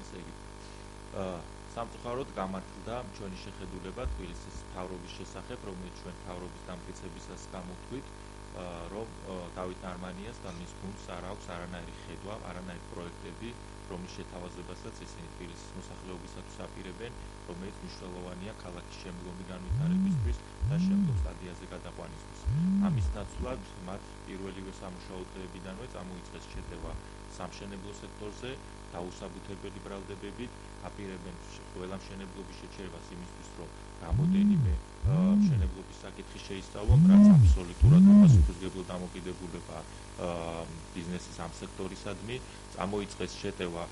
ესე იგი სამწუხაროდ გამართლდა ჩვენი შეხედულება თბილისის მთავრობის შესახებ, რომელიც ჩვენ მთავრობის დამტკიცებისას გამოთქვით, რომ დავით ნარმანიას და მის გუნდს არ აქვს არანაირი ხედვა, არანაირი პროექტები, რომლის შეთავაზებასაც ისინი თბილისის მოსახლეობისათვის აპირებენ, რომელიც მნიშვნელოვანია ქალაქის შემდგომი განვითარებისთვის და შემდგომ სტადიაზე გადაყვანისთვის. ამის ნაცვლად მათ პირველივე სამუშაო დღეებიდანვე წამოიწყეს შეტევა სამშენებლო სექტორზე, დაუსაბუთებელი ბრალდებებით, აპირებენ ყველა მშენებლობის შეჩერებას იმისთვის, რომ რამოდენიმე მშენებლობის საკითხი შეისწავლონ, რაც აბსოლუტურად უპასუხისმგებლო დამოკიდებულება ბიზნესის ამ სექტორისადმი. წამოიწყეს შეტევა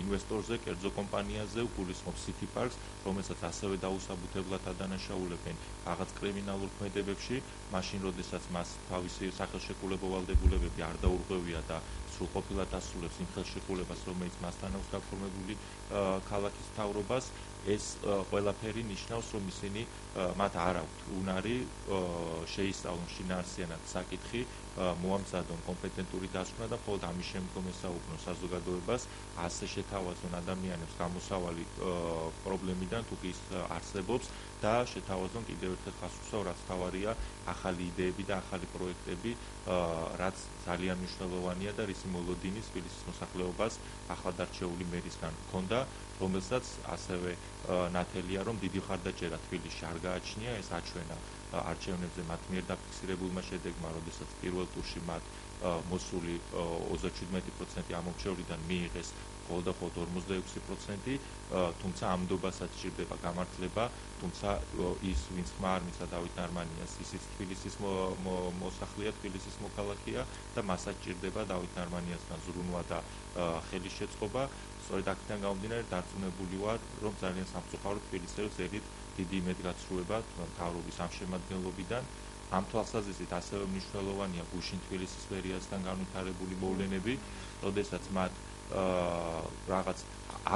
ინვესტორზე, კერძო კომპანიაზე, გულისხმობს City Parks, რომელსაც ასევე დაუსაბუთებლად ადანაშაულებენ რაღაც კრიმინალურ ქმედებებში, მაშინ როდესაც მას თავისი სახელშეკრულებო ვალდებულებები არ დაურღვევია და სრულყოფილად ასრულებს იმ ხელშეკრულებას, რომელიც მასთან აქვს გაფორმებული ქალაქის მთავრობას, ეს ყველაფერი ნიშნავს, რომ ისინი მათ არ აქვთ უნარი შეისწავლონ შინაარსიანად საკითხი, მოამზადონ კომპეტენტური დასკვნა და მხოლოდ ამის შემდგომ ესაუბრონ საზოგადოებას, ასე შეთავაზონ ადამიანებს გამოსავალი პრობლემიდან თუ კი ის არსებობს და შეთავაზონ კიდევ ერთხელ ხაზსვავ, რაც თავარია ახალი იდეები და ახალი პროექტები, რაც ძალიან მნიშვნელოვანია და რისი მოლოდინი თბილისის მოსახლეობას ახლადარჩეული მერისგან ჰქონდა, რომელსაც ასევე ნათელია, რომ დიდი მხარდაჭერა თბილისში არ გააჩნია, ეს აჩვენა არჩევნებზე მათ მიერ დაფიქსირებულმა შედეგმა, როდესაც პირველ ტურში მათ მოსული 37% ამომრჩევლიდან მიიღეს მხოლოდ 46%, თუმცა ამ ნდობასაც სჭირდება გამართლება, თუმცა ის, ვინც ხმა არ მისცა დავით ნარმანიას, ისიც თბილისის მოსახლეა, თბილისის მოქალაქეა და მასაც სჭირდება დავით ნარმანიასთან ზრუნვა და ხელის შეწყობა. სწორედ აქედან გამომდინარე დარწმუნებული ვარ, რომ ძალიან სამწუხაროდ თბილისელს ელით დიდი იმედგაცრუება მთავრობის ამ შემადგენლობიდან. ამ თვალსაზრისით ასევე მნიშვნელოვანია გუშინ თბილისის მერიასთან განვითარებული მოვლენები, როდესაც მათ რაღაც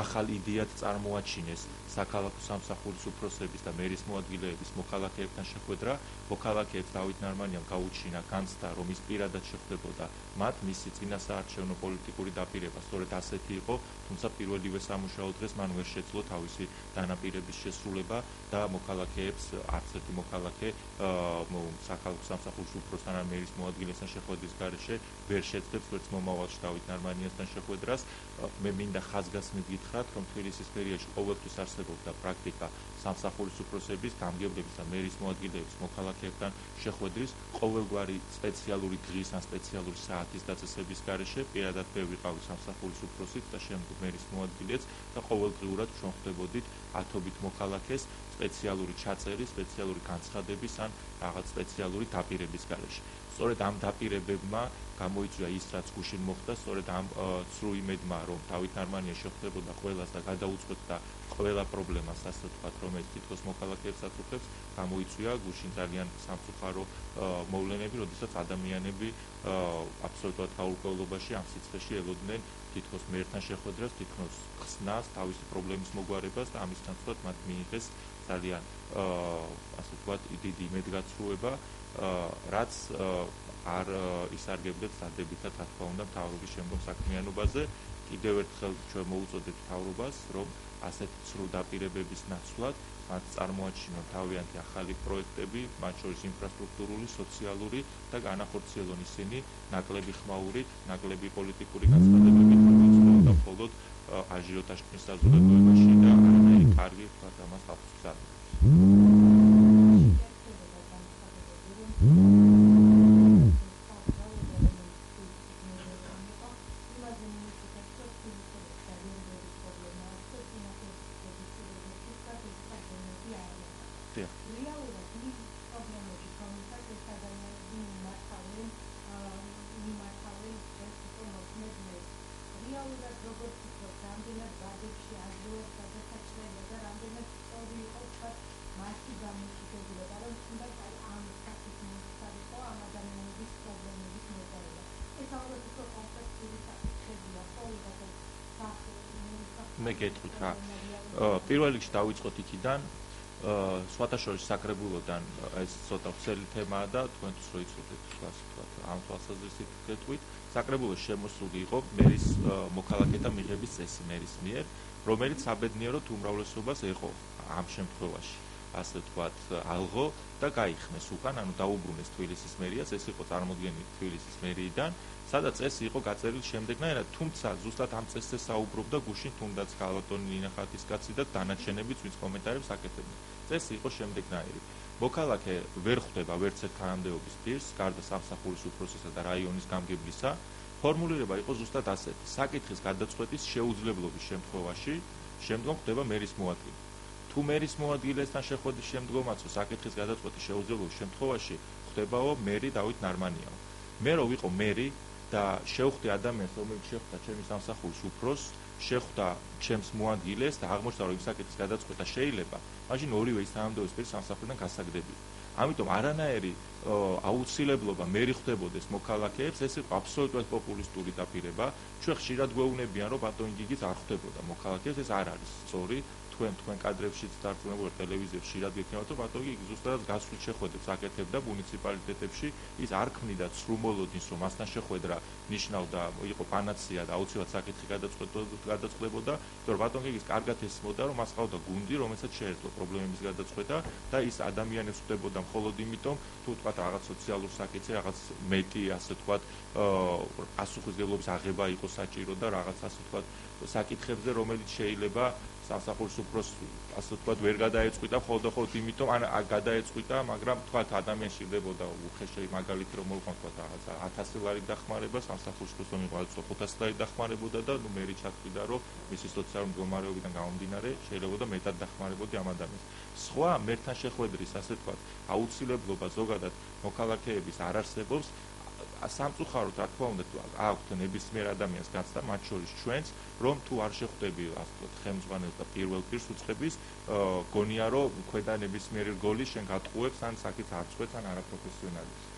ახალ იდეად წარმოაჩინეს საქალაქო სამსახურის უფროსების და მერის მოადგილეების მოქალაქეებთან შეხვედრა, მოქალაქეებს დავით ნარმანიამ გაუჩინა განცდა, რომ ის პირადად შეხვდებოდა მათ, მისი წინასაარჩევნო პოლიტიკური დაპირება სწორედ ასეთი იყო, თუმცა პირველივე სამუშაო დღეს მან ვერ შეძლო თავისი დანაპირების შესრულება და მოქალაქეებს არც ერთი მოქალაქე საქალაქო სამსახურის უფროსთან ან მერის მოადგილესთან შეხვედრის გარეშე ვერ შეძლებს ვერც მომავალში დავით ნარმანიასთან შეხვედრას. მე მინდა ხაზგასმით გითხრათ, რომ თბილისის მერიაში ყოველთვის არსებობდა პრაქტიკა სამსახურის უფროსების, გამგებლების და მერის მოადგილეების მოქალაქეებთან შეხვედრის ყოველგვარი სპეციალური დღის ან სპეციალური საათის დაწესების გარეშე, პირადად მე ვიყავი სამსახურის უფროსით და შემდგომ მერის მოადგილეც და ყოველდღიურად ჩვენ ხვდებოდით ათობით მოქალაქეს სპეციალური ჩაწერის, სპეციალური განცხადების ან რაღაც სპეციალური დაპირების გარეშე. სწორედ ამ დაპირებებმა გამოიწვია ის, რაც გუშინ მოხდა, სწორედ ამ ცრუ იმედმა, რომ დავით ნარმანია შეხვდებოდა ყველას და გადაუწყვეტდა ყველა პრობლემას, ასე ვთქვათ, რომელიც თითქოს მოქალაქეებს აწუხებს, გამოიწვია გუშინ ძალიან სამწუხარო მოვლენები, როდესაც ადამიანები აბსოლუტურად გაურკვევლობაში ამ სიცხეში ელოდნენ თითქოს მერთან შეხვედრას, თითქოს ხსნას, თავისი პრობლემის მოგვარებას და ამის ნაცვლად მათ მიიღეს ძალიან ასე ვთქვათ, დიდი იმედგაცრუება, რაც არ ისარგებლებს დადებითად, რა თქმა უნდა, მთავრობის შემდგომ საქმიანობაზე. კიდევ ერთხელ ჩვენ მოუწოდეთ მთავრობას, რომ ასეთი ცრუ დაპირებების ნაცვლად მათ წარმოაჩინონ თავიანთი ახალი პროექტები, მათ შორის ინფრასტრუქტურული, სოციალური და განახორციელონ ისინი ნაკლები ხმაურით, ნაკლები პოლიტიკური განცხადებებით, რომელიც მოხდა მხოლოდ აჟიოტაჟის საზოგადოებაში და არანაირი კარგი ვთქვათ ამას ხალხს არ მე გეტყვით რა. პირველ რიგში დავიწყოთ იქიდან, სხვათა შორის საკრებულოდან ეს ცოტა ვრცელი თემაა და თქვენთვის რო იცოდეთ ამ თვალსაზრისით გეტყვით საკრებულოს შემოსული იყო მერის მოქალაქეთა მიღების წესი მერის მიერ რომელიც საბედნიეროდ უმრავლესობას ეყო ამ შემთხვევაში ასე ვთქვათ ალღო და გაიხმეს უკან ანუ დაუბრუნეს თბილისის მერიას ეს იყო წარმოდგენილი თბილისის მერიიდან სადაც ეს იყო გაწერილი შემდეგნაირად თუმცა ზუსტად ამ წესზე საუბრობდა გუშინ თუნდაც ქალბატონი ნინა ხათისკაცი და დანარჩენებიც ვინც კომენტარებს აკეთებდნენ წესი იყო შემდეგნაირი მოქალაქე ვერ ხვდება ვერც ერთ თანამდებობის პირს გარდა სამსახურის უფროსისა და რაიონის გამგებლისა ფორმულირება იყო ზუსტად ასეთი საკითხის გადაწყვეტის შეუძლებლობის შემთხვევაში შემდგომ ხდება მერის მოადგილე თუ მერის მოადგილესთან შეხვედრის შემდგომაცო საკითხის გადაწყვეტის შეუძლებლობის შემთხვევაში ხდებაო მერი დავით ნარმანიაო მე რო ვიყო მერი და შევხვდი ადამიანს რომელიც შეხვდა ჩემი სამსახურის უფროსს შეხვდა ჩემს მოადგილეს და აღმოჩნდა რომ იმ საკითხის გადაწყვეტა შეიძლება მაშინ ორივე ის თანამდებობის პირი სამსახურიდან გასაგდებია ამიტომ არანაირი აუცილებლობა მერი ხვდებოდეს მოქალაქეებს ეს იყო აბსოლუტურად პოპულისტური დაპირება ჩვენ ხშირად გვეუბნებიან რომ ბატონი გიგიც არ ხვდებოდა მოქალაქეებს ეს არ არის სწორი თქვენ კადრებშიც დარწმუნებული ტელევიზიებში ხშირად გექნებათ რომ ბატონი ზუსტად გასვლით შეხვედრებს აკეთებდა მუნიციპალიტეტებში ის არ ქმნიდა ცრუმოლოდინს რომ მასთან შეხვედრა ნიშნავდა იყო პანაცეა და აუცილებლად საკითხი გადაწყვეტებოდა იმიტომ რომ ბატონი გიგის კარგად ესმოდა რომ მას ყავდა გუნდი რომელსაც შეეძლო პრობლემების გადაწყვეტა და ის ადამიანებს ხვდებოდა მხოლოდ იმიტომ თუ თქვათ რაღაც სოციალურ საკითხზე რაღაც მეტი ასე თქვათ პასუხისმგებლობის აღება იყო საჭირო და რაღაც ასე თქვათ საკითხებზე რომელიც შეიძლება სამსახურის უფროს ასე ვთქვათ ვერ გადაეწყვიტა მხოლოდ იმიტომ ან გადაეწყვიტა მაგრამ თქვათ ადამიანს ჭირდებოდა უხეშე მაგალითი რომ მოვყვან თქვათ რაღაცა 1000 ლარი დახმარება სამსახურის უფროს რომ იყო 500 ლარი დახმარებოდა და ნუ მერი ჩათვლიდა რომ მისი სოციალური მდგომარეობიდან გამომდინარე შეიძლება მეტად დახმარებოდი ამ ადამიანს სხვა მერთან შეხვედრის ასე ვთქვათ აუცილებლობა ზოგადად მოქალაქეების არ არსებობს სამწუხაროდ რა თქმა უნდა აქვთ ნებისმიერ ადამიანს გაცდა მათ შორის ჩვენც რომ თუ არ შეხვდები ასე ვთქვათ ხელმძღვანელს და პირველ პირს უწყების გონია რომ ქვედა ნებისმიერი რგოლი შენ გატყუებს ან საკითხს არ წყვეტს ან არაპროფესიონალიზმს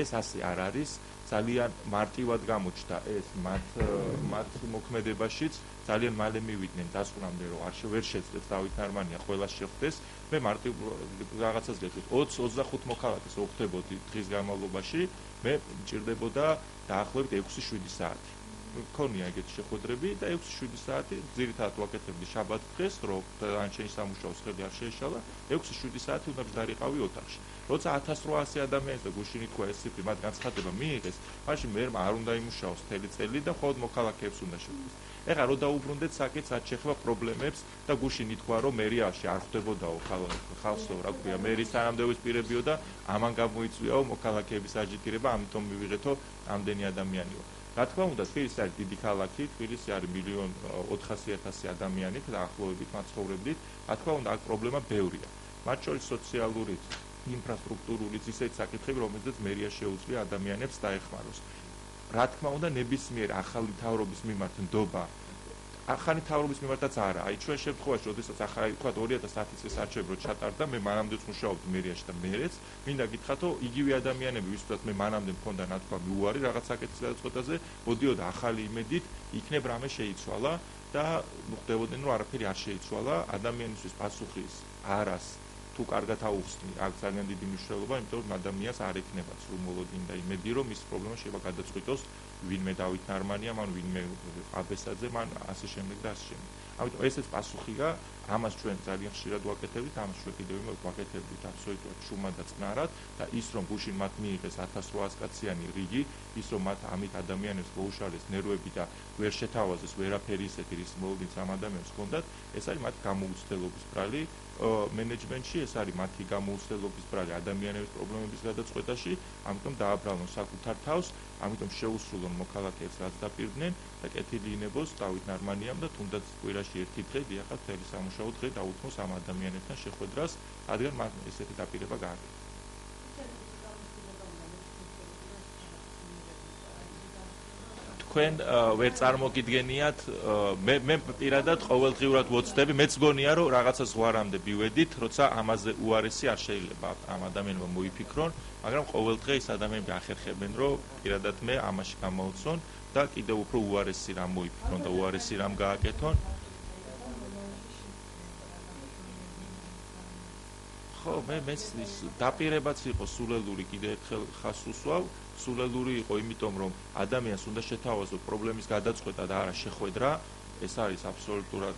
ეს ასე არ არის ძალიან მარტივად გამოჩნდა ეს მათ მოქმედებაშიც ძალიან მალე მივიდნენ დასკვნამდე რომ ვერ შეძლებს დავით ნარმანია ყველას შეხვდეს მე მარტივ რაღაცას გეტყვით 20-25 მოქალაქეს რო ხვდებოდი დღის განმავლობაში მე მჭირდებოდა დაახლოებით 6-7 საათი მქონია ეგეთი შეხვედრები და 6-7 საათი ძირითადად ვაკეთებდი შაბათ დღეს რომ დანარჩენი სამუშაო ხელი არ შეეშალა 6-7 საათი უნდა დავიყავი ოთახში როცა 1800 ადამიანს და გუშინი თქვა ეს ციფრი მათ განცხადება მიიღეს მაშინ მე არ უნდა იმუშაოს მთელი წელი და მხოლოდ მოქალაქეებს უნდა შეხვდეს ეხლა რო დაუბრუნდეთ საკითხს არ შეხება პრობლემებს და გუშინი თქვა რომ მერიაში არ ხვდებოდაო ხალხო რა ქვია მერის თანამდებობის პირებიო და ამან გამოიწვიაო მოქალაქეების აჯიტირება ამიტომ მივიღეთო ამდენი ადამიანიო რა თქმა უნდა თბილისი არის დიდი ქალაქი თბილისი არის 1,400,000 ადამიანით დაახლოებით მათ ცხოვრობდით რა თქმა უნდა აქ პრობლემა ბევრია მათ შორის სოციალური ინფრასტრუქტურული ისეთი საკითხები რომელზეც მერია შეუძლია ადამიანებს დაეხმაროს რა თქმა უნდა ნებისმიერ ახალი მთავრობის მიმართ ნდობა ახალი მთავრობის მიმართაც არა აი ჩვენ შემთხვევაში როდესაც ახალი თქვა 2010 წლის არჩევნები რო ჩატარდა მე მანამდეც მუშაობდი მერიაში და მერეც მინდა გითხრათ რომ იგივე ადამიანები ვისაც მე მანამდე მქონდა ნათქვამი უარი რაღაც საკითხის გადაწყვეტაზე მოდიოდა ახალი იმედით იქნებ რამე შეიცვალა და ხდებოდნენ რომ არაფერი არ შეიცვალა ადამიანისთვის პასუხის არას თუ კარგად აუხსნი აქ ძალიან დიდი მნიშვნელობა იმიტომ რომ ადამიანს არ ექნება სრულმოლოდინი და იმედი რომ ის პრობლემა შეიძლება გადაწყვიტოს ვინმე დავით ნარმანიამ ან ვინმე აბესაძემ ან ასე შემდეგ და ასე შემდეგ ამიტომ ესეც პასუხია ამას ჩვენ ძალიან ხშირად ვაკეთებთ ამას ჩვენ კიდევ ვაკეთებთ აბსოლუტურად შუმად და წნარად და ის რომ გუშინ მათ მიიღეს 1800 კაციანი რიგი ის რომ მათ ამით ადამიანებს მოუშალეს ნერვები და ვერ შეთავაზეს ვერაფერი ისეთი რის მოლოდინს ამ ადამიანებს ჰქონდათ ეს არის მათი გამოუცდელობის ბრალი მენეჯმენტში ეს არის მათი გამოუცდელობის ბრალი ადამიანების პრობლემების გადაწყვეტაში ამიტომ დააბრალონ საკუთარ თავს ამიტომ შეუსრულონ მოქალაქეებს რაც დაპირდნენ და კეთილი ინებოს დავით ნარმანიამ და თუნდაც კვირაში ერთი დღე დიახაც მთელი სამუშაო დღე დაუთმოს ამ ადამიანებთან შეხვედრას რადგან მათ ესეთი დაპირება გააკეთა თქვენ ვერ წარმოგიდგენიათ მე პირადად ყოველდღიურად ვოცდები მეც გონია რომ რაღაცა ზღვარამდე მივედით როცა ამაზე უარესი არ შეიძლება ამ ადამიანებმა მოიფიქრონ მაგრამ ყოველდღე ის ადამიანები ახერხებენ რომ პირადად მე ამაში გამოვცონ და კიდევ უფრო უარესი რამ მოიფიქრონ და უარესი რამ გააკეთონ ხო, მეც ის დაპირებაც იყო სულელური კიდე ერთხელ ხას უსვავ, სულელური იყო იმიტომ რომ ადამიანს უნდა შეთავაზო პრობლემის გადაწყვეტა და არა შეხვედრა, ეს არის აბსოლუტურად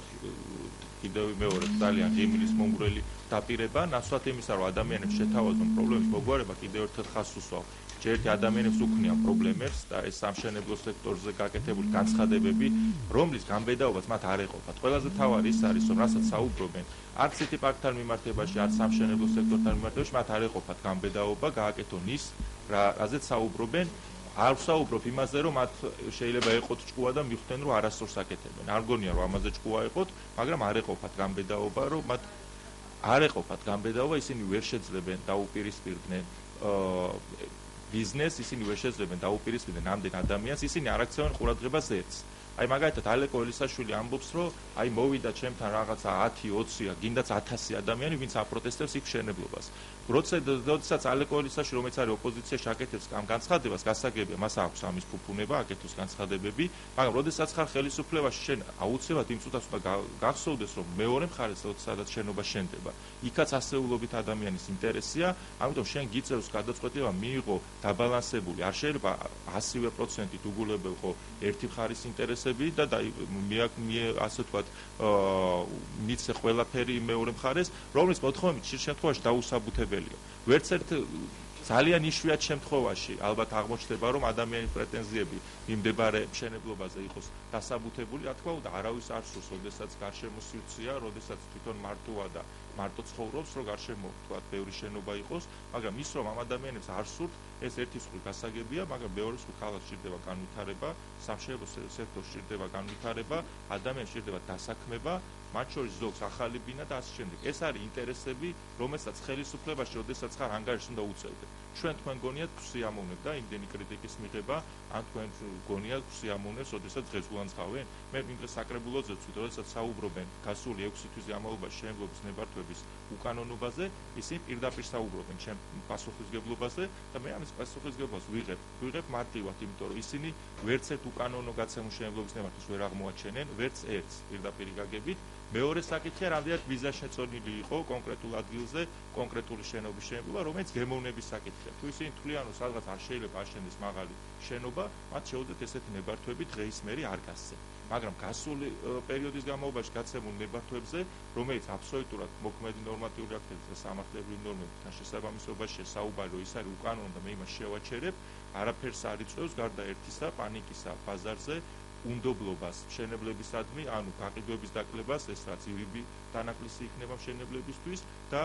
კიდევ მეორე ძალიან ღიმილის მომგვრელი დაპირება, ნაცვლად იმისა რომ ადამიანებს შეთავაზონ პრობლემის მოგვარება კიდევ ერთხელ ხას უსვავ. ჯერ ადამიანებს უქმნიან პრობლემებს და ეს სამშენებლო სექტორზე გაკეთებული განცხადებები, რომლის განბედაობას მათ არ ეყოფათ. ყველაზე მთავარი ის არის, რომ რასაც საუბრობენ, არც city park-თან მიმართებაში, არც სამშენებლო სექტორთან მიმართებაში მათ არ ეყოფათ განბედაობა, გააკეთონ ის, რაზეც საუბრობენ. არ ვსაუბრობ იმაზე, რომ მათ შეიძლება ეყოთ ჭკუა და მიხვდნენ, რომ არასდროს აკეთებენ. არ მგონია, რომ ამაზე ჭკუა ეყოთ, მაგრამ არ ეყოფათ განბედაობა, რომ მათ არ ეყოფათ განბედაობა, ისინი ვერ შეძლებენ დაუპირისპირდნენ ბიზნესს, ისინი ვერ შეძლებენ დაუპირისპირდნენ ამდენ ადამიანს, ისინი არ აქცევენ ყურადღებას ერთს. აი მაგალითად ალეკო ელისაშვილი ამბობს, რომ აი მოვიდა ჩემთან რაღაცა 10-20-ია, გინდაც 1000 ადამიანი, ვინც აპროტესტებს იქ მშენებლობას. როდესაც ალეკო ელისაშვილი, რომელიც არის ოპოზიციაში, აკეთებს ამ განცხადებას, გასაგებია, მას აქვს ამის ფუფუნება, აკეთოს განცხადებები, მაგრამ როდესაც ხარ ხელისუფლებაში, შენ აუცილებლად იმ წუთას უნდა გახსოვდეს, რომ მეორე მხარეს, სადაც შენობა შენდება, იქაც ასეულობით ადამიანის ინტერესია, ამიტომ შენ გიწევს გადაწყვეტილება მიიღო დაბალანსებული, არ შეიძლება 100% უგულებელყო ერთი მხარის ინტერესები და ასე ვთქვათ, მიცე ყველაფერი მეორე მხარეს, რომლის მოთხოვნით ხშირ შემთხვევაში დაუსაბუთებელია. ვერც ერთ ძალიან იშვიათ შემთხვევაში ალბათ აღმოჩნდება, რომ ადამიანის პრეტენზიები მიმდებარე მშენებლობაზე იყოს დასაბუთებული, რა თქმა უნდა, არავის არ სურს, როდესაც გარშემო სივრცეა, როდესაც თვითონ მარტოა და მარტო ცხოვრობს, რომ გარშემო ვთქვათ, ბევრი შენობა იყოს, მაგრამ ის რომ ამ ადამიანებს არ სურთ, ეს ერთი მსხვილი გასაგებია, მაგრამ მეორე მსხვილი ქალაქს სჭირდება განვითარება, სამშენებლო სექტორს სჭირდება განვითარება, ადამიანს სჭირდება დასაქმება, მათ შორის ზოგს ახალი ბინა და ასე შემდეგ. ეს არის ინტერესები, რომელსაც ხელისუფლებაში, როდესაც ხარ ანგარიშს უნდა უწევდე. ჩვენ თქვენ გონიათ ქსიამოვნებ და იმდენი კრიტიკის მიღება, ან თქვენ გონიათ ქსიამოვნებს, როდესაც დღეს გულანძღავენ? მე იმ დღეს საკრებულოზე ვცვით, როდესაც საუბრობენ გასული 6 თვის განმავლობაში შენებლობის ნებართვების უკანონობაზე, ისინი პირდაპირ საუბრობენ ჩემ პასუხისმგებლობაზე და მე ამის პასუხისმგებლობას ვიღებ მარტივად, იმიტომ რომ ისინი ვერც ერთ უკანონო გაცემულ შენებლობის ნებართვას ვერ აღმოაჩენენ, ვერც ერთს პირდაპირ გაგებით. მეორე საკითხია, რამდენად მიზანშეწონილი იყო კონკრეტულ ადგილზე კონკრეტული შენობის შენებლობა, რომელიც გემოვნების საკითხია. თუ ისინი თვლიან, რომ სადღაც არ შეიძლება აშენდეს მაღალი შენობა, მათ შეუძლიათ ესეთი ნებართვები დღეის მერე არ გასცენ. მაგრამ გასული პერიოდის განმავლობაში გაცემულ ნებართვებზე, რომელიც აბსოლუტურად მოქმედი ნორმატიული აქტებით და სამართლებრივი ნორმებთან შესაბამისობაში საუბარი, რომ ის არის უკანონო და მე იმას შევაჩერებ, არაფერს არ იწვევს გარდა ერთისა, პანიკისა ბაზარზე. უნდობლობას მშენებლებისადმი, ანუ გაყიდვების დაკლებას, ეს რაც ირიბი დანაკლისი იქნება მშენებლებისთვის და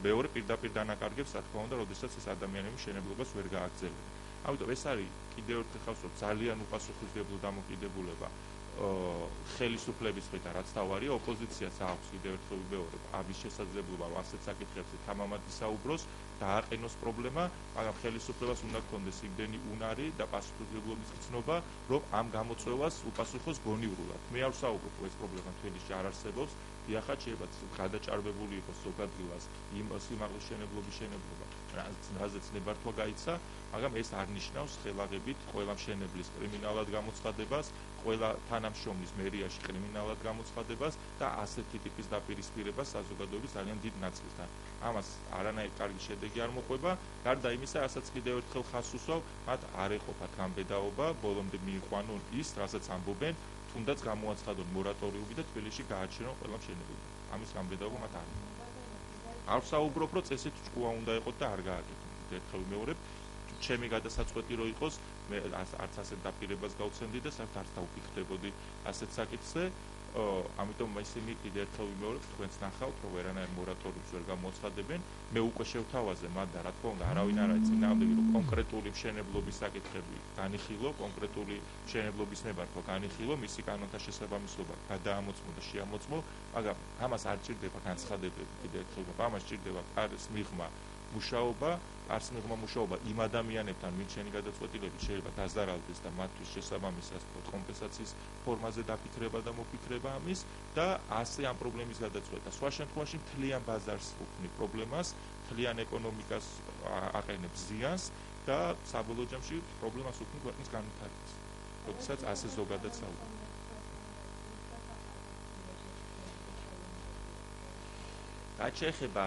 მეორე პირდაპირ დანაკარგებს, რა თქმა უნდა, როდესაც ეს ადამიანები მშენებლობას ვერ გააგრძელებენ. ამიტომ ეს არის კიდევ ერთხელ ხავსო ძალიან უპასუხისმგებლო დამოკიდებულება ხელისუფლების მხრიდან, რაც თავარია, ოპოზიციას აქვს კიდევ ერთხელ ვიბეორებ ამის შესაძლებლობა, რომ ასეთ საკითხებზე თამამად ისაუბროს და აყენოს პრობლემა, მაგრამ ხელისუფლებას უნდა გქონდეს იმდენი უნარი და პასუხისმგებლობის გრძნობა, რომ ამ გამოწვევას უპასუხოს გონივრულად. მე არ ვსაუბრობ, რომ ეს პრობლემა თბილისში არ არსებობს, იახაც შეიძლება გადაჭარბებული იყოს ზოგადღილას იმ სიმაღლის შენებლობის შენებლობა, რაზეც ნებართვა გაიცა, მაგრამ ეს არ ნიშნავს ხელაღებით ყველა მშენებლის კრიმინალად გამოცხადებას, ყველა თანამშრომლის მერიაში კრიმინალად გამოცხადებას და ასეთი ტიპის დაპირისპირებას საზოგადოების ძალიან დიდ ნაწილთან. ამას არანაირი კარგი შედეგი არ მოყვება, გარდა იმისა, რასაც კიდევ ერთხელ ხაზს უსვავ, მათ არ ეყოფათ განბედაობა, ბოლომდე მიიყვანონ ის, რასაც ამბობენ, თუნდაც გამოაცხადონ მორატორიუმი და თბილისში გააჩერონ ყველა მშენებლობა. ამის განბედაობა მათ არ ეყოფათ. არ ვსაუბრობ, რომ წესით ჭკუა უნდა ეყოთ და არ გააკეთონ. ერთხელ ვიმეორებ, ჩემი გადასაწყვეტი რო იყოს, მე არც ასეთ დაპირებას გავცემდი და საერთოდ არც დავფიქრდებოდი ასეთ საკითხზე. ამიტომ ისინი კიდევ ერთხელ ვიმეორებ, თქვენც ნახავთ, რომ ვერანაირ მორატორიუმს ვერ გამოაცხადებენ. მე უკვე შევთავაზე მათ და რა თქმა უნდა, არავინ არ არის წინააღმდეგი, რომ კონკრეტული მშენებლობის საკითხები განიხილო, კონკრეტული მშენებლობის ნებართვა განიხილო, მისი კანონთა შესაბამისობა გადაამოწმო და შეამოწმო, მაგრამ ამას არ ჭირდება განცხადებები კიდევ ერთხელ, ამას ჭირდება არის მიღმა მუშაობა, არც მიღმა მუშაობა იმ ადამიანებთან, ვინც შენი გადაწყვეტილებით შეიძლება დაზარალდეს და მათთვის შესაბამისად კომპენსაციის ფორმაზე დაფიქრება და მოფიქრება ამის და ასე ამ პრობლემის გადაწყვეტა. სხვა შემთხვევაში მთლიან ბაზარს უქმნი პრობლემას, მთლიან ეკონომიკას აყენებს ზიანს და საბოლოო ჯამში პრობლემას უქმნი ქვეყნის განვითარებას. როდესაც ასე ზოგადად საუბრობთ. რაც შეეხება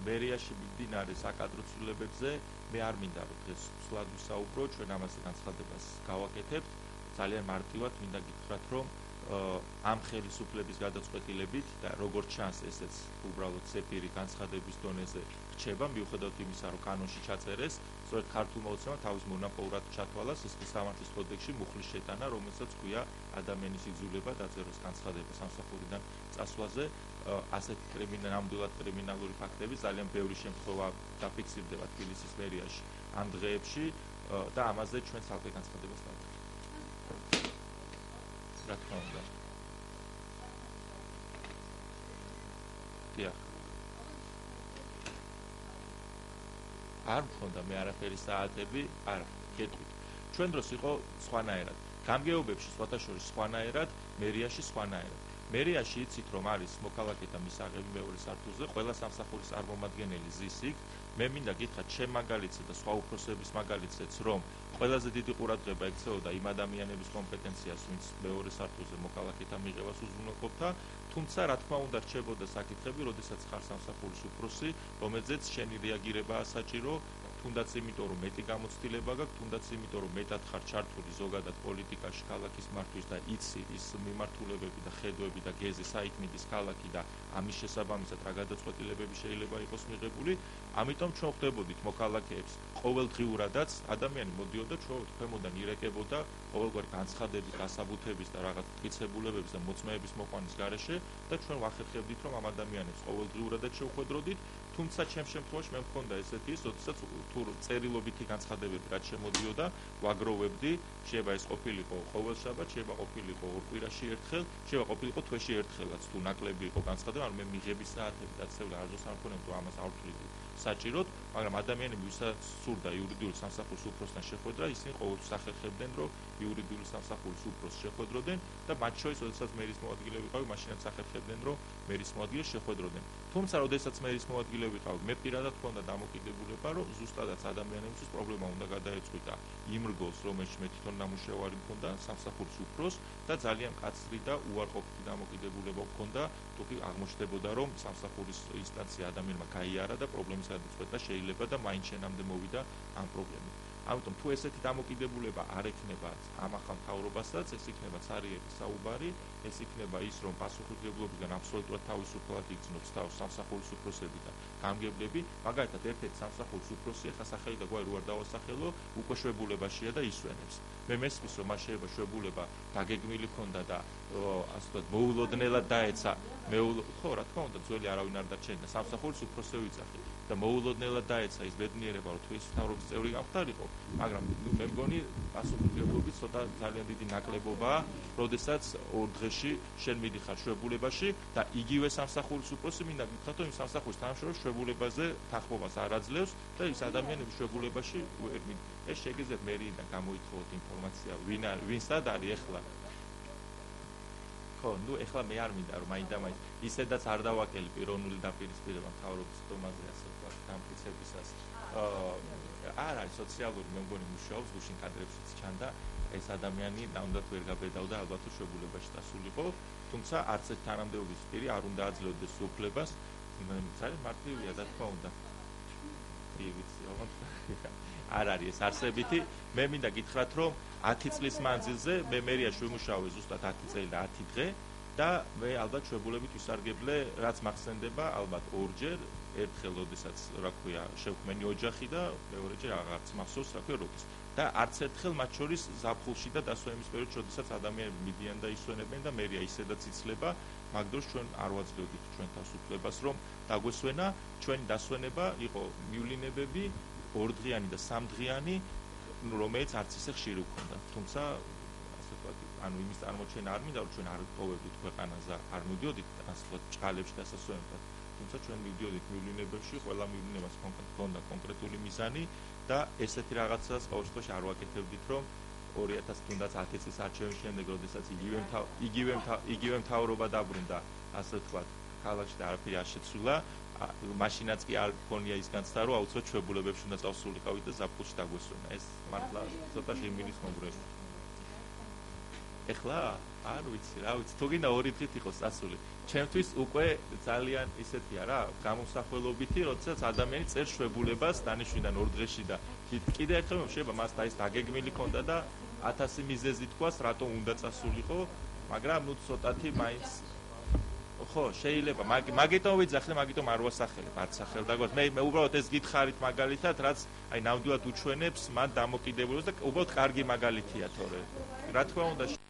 მერიაში მიმდინარე საკადრო ცვლილებებზე, მე არ მინდა რომ დღეს სულად ვისაუბრო, ჩვენ ამაზე განცხადებას გავაკეთებთ. ძალიან მარტივად მინდა გითხრათ, რომ ამ ხელისუფლების გადაწყვეტილებით და როგორც ჩანს, ესეც უბრალოდ ცეფირი განცხადების დონეზე რჩება, მიუხედავად იმისა, რომ კანონში ჩაწერეს, სწორედ ქართულმა ოცნებამ თავის მონაპოვრად ჩათვალა სისხლის სამართლის კოდექსში მუხლის შეტანა, რომელსაც ჰქვია ადამიანის იძულება დაწეროს განცხადება სამსახურიდან წასვლაზე. ასეთი ნამდვილად კრიმინალური ფაქტები ძალიან ბევრი შემთხვევა დაფიქსირდება თბილისის მერიაში ამ დღეებში და ამაზე ჩვენ ცალკე განცხადებას დავწერთ. რა თქმა უნდა. დიახ. არ მქონდა მე არაფერი საათები, არა, გეტყვით. ჩვენ დროს იყო სხვანაირად. გამგეობებში სხვათა შორის სხვანაირად, მერიაში სხვანაირად. მერიაში იცით რომ არის მოქალაქეთა მისაღები მეორე სართულზე, ყველა სამსახურის წარმომადგენელი ზის იქ. მე მინდა გითხრათ ჩემ მაგალითზე და სხვა უფროსების მაგალითზეც, რომ ყველაზე დიდი ყურადღება ექცეოდა იმ ადამიანების კომპეტენციას, ვინც მეორე სართულზე მოქალაქეთა მიღებას უზრუნველყოფდა, თუმცა რა თქმა უნდა რჩებოდა საკითხები, როდესაც ხარ სამსახურის უფროსი, რომელზეც შენი რეაგირებაა საჭირო, თუნდაც იმიტომ რომ მეტი გამოცდილება გაქვს, თუნდაც იმიტომ რომ მეტად ხარ ჩართული ზოგადად პოლიტიკაში ქალაქის მართვის და იცი ის მიმართულებები და ხედვები და გეზი საით მიდის ქალაქი და ამის შესაბამისად რა გადაწყვეტილებები შეიძლება იყოს მიღებული, ამიტომ ჩვენ ხვდებოდით მოქალაქეებს ყოველდღიურადაც ადამიანი მოდიოდა ჩვენ ქვემოდან ირეკებოდა ყოველგვარი განცხადების, გასაბუთების და რაღაც მტკიცებულებების და მოწმეების მოყვანის გარეშე და ჩვენ ვახერხებდით რომ ამ ადამიანებს ყოველდღიურადაც შევხვედროდით, თუმცა ჩემ შემთხვევაში მე მქონდა ესეთი ის, როდესაც თუ წერილობითი განცხადებები რაც შემოდიოდა, ვაგროვებდი, შეიძლება ეს ყოფილიყო ყოველშაბათ, შეიძლება ყოფილიყო ორ კვირაში ერთხელ, შეიძლება ყოფილიყო თვეში ერთხელაც, თუ ნაკლები იყო განცხადება, ანუ მე მიღების საათები და ცელა არასდროს არ მქონია, თუ ამას არ ვთვლიდი საჭიროდ, მაგრამ ადამიანები ვისაც სურდა იურიდიული სამსახურის უფროსთან შეხვედრა, ისინი ყოველთვის ახერხებდნენ, რომ იურიდიული სამსახურის უფროსს შეხვედროდნენ და მათ შორის, როდესაც მერის მოადგილე ვიყავი, მაშინაც ახერხებდნენ, რომ მერის მოადგილეს შეხვედროდნენ. თუმცა, როდესაც მერის მოადგილე ვიყავი, მე პირადად მქონდა დამოკიდებულება, რომ ზუსტადაც ადამიანებისთვის პრობლემა უნდა გადაეწყვიტა იმ რგოლს, რომელშიც მე თვითონ ნამუშევარი მქონდა სამსახურის უფროსს და ძალიან მკაცრი და უარყოფითი დამოკიდებულება მქონდა, თუკი აღმოჩნდებოდა, რომ სამსახურის ინსტანცია ადამიანმა გაიარა და პრობლემის გადაწყვეტა შეიძლება და მაინც შენამდე მოვიდა ამ პრობლემით. ამიტომ თუ ესეთი დამოკიდებულება არ ექნება ამ ახალ მთავრობასაც, ეს იქნება ცარიელი საუბარი, ეს იქნება ის, რომ პასუხისმგებლობისგან აბსოლუტურად თავისუფლად იგრძნობს თავს სამსახურის უფროსები და გამგებლები, მაგალითად ერთ-ერთი სამსახურის უფროსი, ახლა სახელი და გვარი რო არ დავასახელო, უკვე შვებულებაშია და ისვენებს. მე მესმის, რომ მას შეიძლება შვებულება დაგეგმილი ქონდა და ასე ვთქვათ, მოულოდნელად დაეცა, ხო, რა თქმა უნდა, ძველი არავინ არ დარჩენილა, სამსახურის უფროსზე ვიძახი და მოულოდნელად დაეცა ის ბედნიერება, რომ თუ ის მთავრობის წევრი გამხდარიყო, მაგრამ მე მგონი პასუხისმგებლობის ცოტა ძალიან დიდი ნაკლებობაა, როდესაც ორ დღეში შენ მიდიხარ შვებულებაში და იგივე სამსახურის უფროსი მინდა გითხრათ, რომ იმ სამსახურის თანამშრომლებს შვებულებაზე თანხმობას არ აძლევს და ის ადამიანები შვებულებაში ვერ მიდის. ეს შეგიძლიათ მერიიდან გამოითხოვოთ ინფორმაცია, ვინსად არის ახლა. ხო, ნუ ეხლა მე არ მინდა რომ მაინდა-მაინც ისედაც არ დავაკელი პიროვნული დაპირისპირება მთავრობის დომაზე, ასე ვთქვათ, დამტკიცებისას. არ არის სოციალური, მე მგონი მუშაობს, გუშინ კადრებშიც ჩანდა, ეს ადამიანი ნამდვილად ვერ გაბედავდა, ალბათ შვებულებაში დასულიყო, თუმცა არც ერთ თანამდებობის პირი არ უნდა აძლევდეს უფლებას, ძალიან მარტივია, რა თქმა უნდა. არ არის ეს არსებითი, მე მინდა გითხრათ, რომ 10 წლის მანძილზე მე მერიაში ვიმუშავე ზუსტად 10 წელი და 10 დღე და მე ალბათ შვებულებით ვისარგებლე, რაც მახსენდება, ალბათ ორჯერ, ერთხელ, როდესაც, რა ქვია, შევქმენი ოჯახი და მეორეჯერ აღარც მახსოვს, რა ქვია, როდის. და არც ერთხელ მათ შორის ზაფხულში და დასვენების პერიოდში, როდესაც ადამიანები მიდიან და ისვენებენ და მერია ისედაც იცლება, მაგ დროს ჩვენ არ ვაძლევდით ჩვენ თავს უფლებას, რომ დაგვესვენა, ჩვენი დასვენება იყო მივლინებები, ორდღიანი და სამდღიანი, რომელიც არც ისე ხშირი ვქონდა. თუმცა, ასე ვთქვათ, ანუ იმის წარმოჩენა არ მინდა, რომ ჩვენ არ ვტოვებდით ქვეყანაზე, არ მივდიოდით ასე ვთქვათ, ჭყალებში დასასვენებლად. თუმცა ჩვენ მივდიოდით მივლინებებში, ყველა მივლინებას ჰქონდა კონკრეტული მიზანი და ესეთი რაღაცას ყოველ შემთხვევაში არ ვაკეთებდით, რომ 2000 თუნდაც 10 წლის არჩევნის შემდეგ, როდესაც იგივე მთავრობა დაბრუნდა, ასე ვთქვათ, ქალაქში და არაფერი არ შეცვლილა, მაშინაც კი არ გქონია ის განცდა, რომ აუცილებლად შვებულებებში უნდა წავსულიყავით და ზაფხულში დაგვესვენა. ეს მართლა ცოტა ღიმილის მომგვრელი. ეხლა არ ვიცი, რა ვიცი, თუ გინდა 2 დღით იყოს წასული. ჩემთვის უკვე ძალიან ისეთია რა, გამოსახველობითი, როდესაც ადამიანი წერს შვებულებას დანიშვნიდან 2 დღეში და კიდე ერთხელ შეიძლება მას და ის დაგეგმილი ქონდა და 1000 მიზეზი თქვას, რატომ უნდა წასულიყო, მაგრამ ნუ ცოტათი მაინც ხო, შეიძლება, მაგიტომ ვიძახე, მაგიტომ არ ვასახელებ, არც სახელდაგვართ. მე უბრალოდ ეს გითხარით მაგალითად, რაც აი ნამდვილად უჩვენებს მან დამოკიდებულებას და უბრალოდ კარგი მაგალითია თორე. რა თქმა უნდა